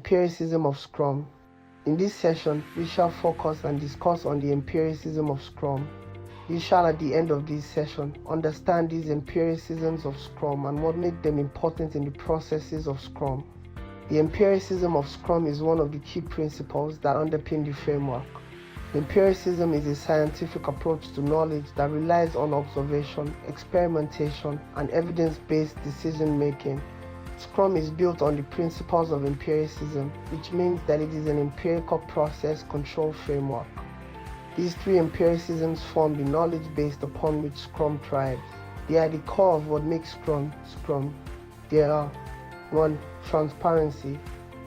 Empiricism of Scrum. In this session, we shall focus and discuss on the empiricism of Scrum. We shall at the end of this session understand these empiricisms of Scrum and what makes them important in the processes of Scrum. The empiricism of Scrum is one of the key principles that underpin the framework. Empiricism is a scientific approach to knowledge that relies on observation, experimentation, and evidence-based decision-making. Scrum is built on the principles of empiricism, which means that it is an empirical process control framework. These three empiricisms form the knowledge base upon which Scrum thrives. They are the core of what makes Scrum, Scrum. They are 1. Transparency.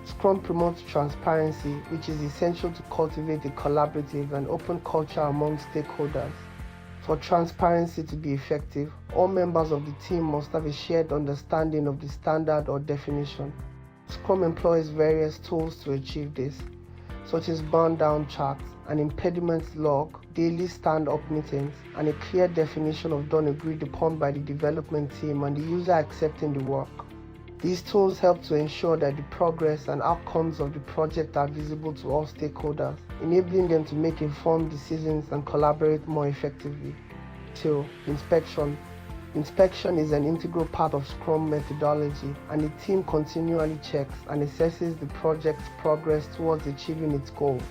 Scrum promotes transparency, which is essential to cultivate a collaborative and open culture among stakeholders. For transparency to be effective, all members of the team must have a shared understanding of the standard or definition. Scrum employs various tools to achieve this, such as burn-down charts, an impediments log, daily stand-up meetings, and a clear definition of done agreed upon by the development team and the user accepting the work. These tools help to ensure that the progress and outcomes of the project are visible to all stakeholders, enabling them to make informed decisions and collaborate more effectively. 2. Inspection. Inspection is an integral part of Scrum methodology, and the team continually checks and assesses the project's progress towards achieving its goals.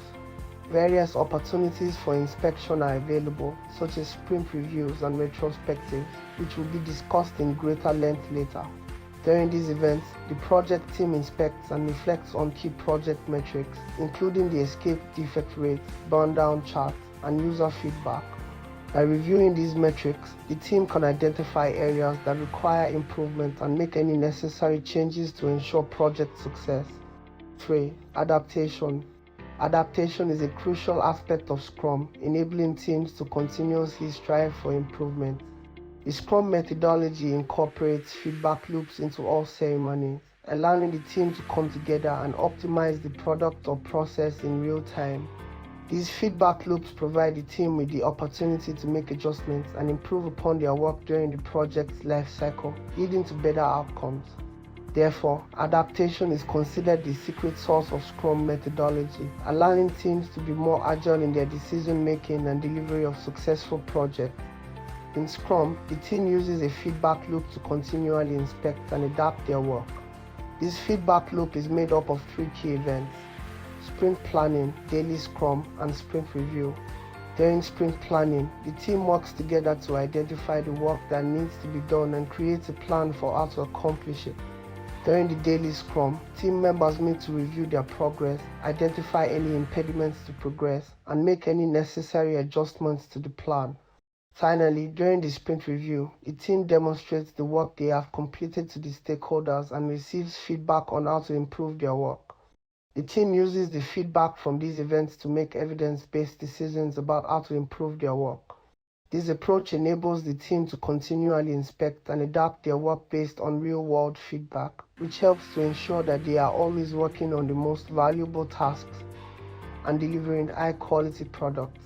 Various opportunities for inspection are available, such as sprint reviews and retrospectives, which will be discussed in greater length later. During these events, the project team inspects and reflects on key project metrics, including the escape defect rate, burn-down charts, and user feedback. By reviewing these metrics, the team can identify areas that require improvement and make any necessary changes to ensure project success. 3. Adaptation. Adaptation is a crucial aspect of Scrum, enabling teams to continuously strive for improvement. The Scrum methodology incorporates feedback loops into all ceremonies, allowing the team to come together and optimize the product or process in real time. These feedback loops provide the team with the opportunity to make adjustments and improve upon their work during the project's life cycle, leading to better outcomes. Therefore, adaptation is considered the secret sauce of Scrum methodology, allowing teams to be more agile in their decision-making and delivery of successful projects. In Scrum, the team uses a feedback loop to continually inspect and adapt their work. This feedback loop is made up of three key events: sprint planning, daily Scrum, and sprint review. During sprint planning, the team works together to identify the work that needs to be done and create a plan for how to accomplish it. During the daily Scrum, team members meet to review their progress, identify any impediments to progress, and make any necessary adjustments to the plan. Finally, during the sprint review, the team demonstrates the work they have completed to the stakeholders and receives feedback on how to improve their work. The team uses the feedback from these events to make evidence-based decisions about how to improve their work. This approach enables the team to continually inspect and adapt their work based on real-world feedback, which helps to ensure that they are always working on the most valuable tasks and delivering high-quality products.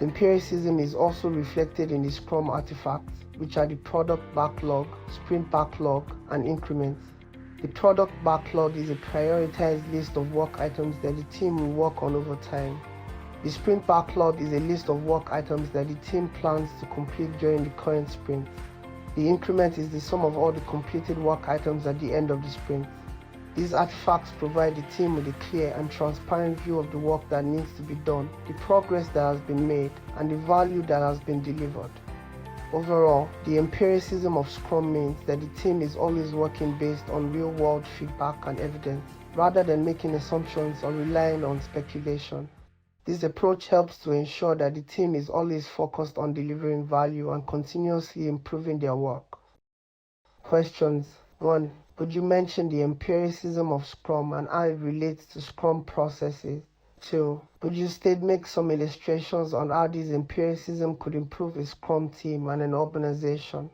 Empiricism is also reflected in the Scrum artifacts, which are the product backlog, sprint backlog, and increments. The product backlog is a prioritized list of work items that the team will work on over time. The sprint backlog is a list of work items that the team plans to complete during the current sprint. The increment is the sum of all the completed work items at the end of the sprint. These artifacts provide the team with a clear and transparent view of the work that needs to be done, the progress that has been made, and the value that has been delivered. Overall, the empiricism of Scrum means that the team is always working based on real-world feedback and evidence, rather than making assumptions or relying on speculation. This approach helps to ensure that the team is always focused on delivering value and continuously improving their work. Questions. 1. Could you mention the empiricism of Scrum and how it relates to Scrum processes? 2. Could you make some illustrations on how this empiricism could improve a Scrum team and an organization?